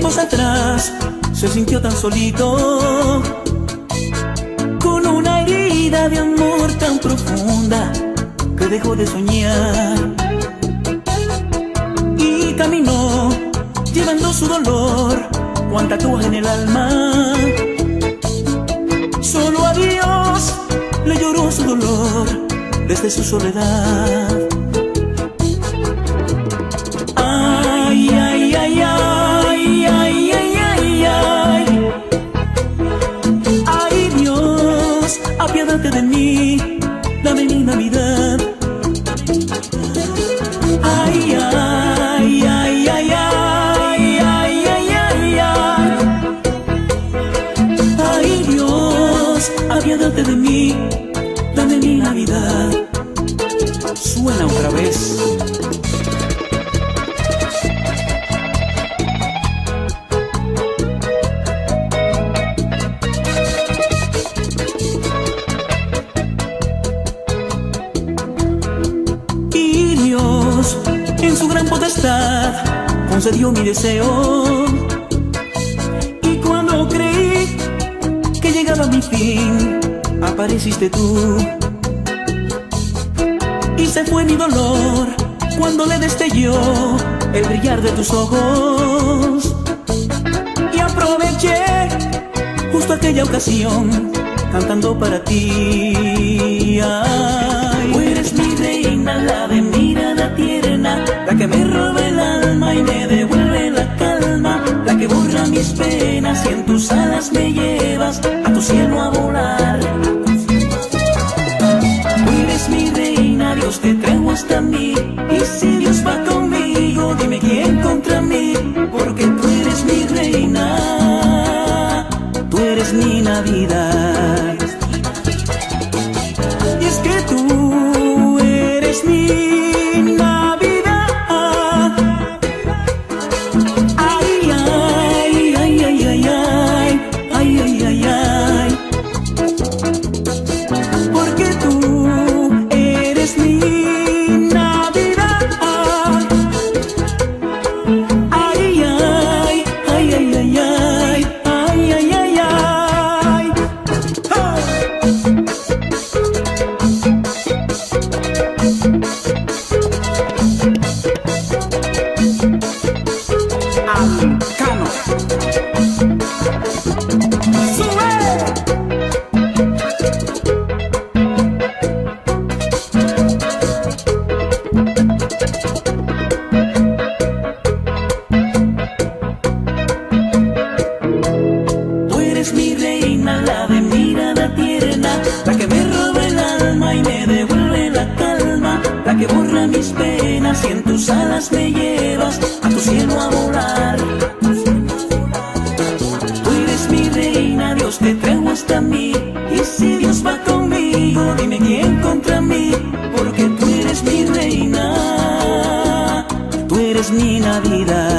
tiempos atrás se sintió tan solito, con una herida de amor tan profunda que dejó de soñar y caminó llevando su dolor, cuán tatuaje en el alma. Solo a Dios le lloró su dolor desde su soledad. Ay, ay, ay, ay, ay, ay, ay, ay. Ay, Dios, apiádate de mí, dame mi Navidad. Ay, ay, ay, ay, ay, ay, ay, ay, ay. Ay, Dios, apiádate de mí, dame mi Navidad. Suena otra vez. En su gran potestad concedió mi deseo, y cuando creí que llegaba mi fin, apareciste tú. Y se fue mi dolor cuando le destelló el brillar de tus ojos, y aproveché justo aquella ocasión cantando para ti. Ay, tú eres mi reina, la de mirada tierna, la que me roba el alma y me devuelve la calma, la que borra mis penas y en tus alas me llevas a tu cielo a volar. Tú eres mi reina, Dios te trajo hasta mí, y si Dios va conmigo, dime quién contra mí, porque tú eres mi reina, tú eres mi Navidad. Y es que tú eres mi Navidad. Ay, ay, ay, ay, ay, ay, ay, ay, ay, ay. Porque tú eres mi Navidad. Ay, ay, ay, ay, ay, ay, ay, ay, ay, ay. Cano. Tú eres mi reina, la de mirada tierna, la que me roba el alma y me devuelve la calma, la que borra mis penas y en tus alas me llevas a tu cielo a volar. Tú eres mi reina, Dios te trajo hasta mí, y si Dios va conmigo, dime quién contra mí, porque tú eres mi reina, tú eres mi Navidad.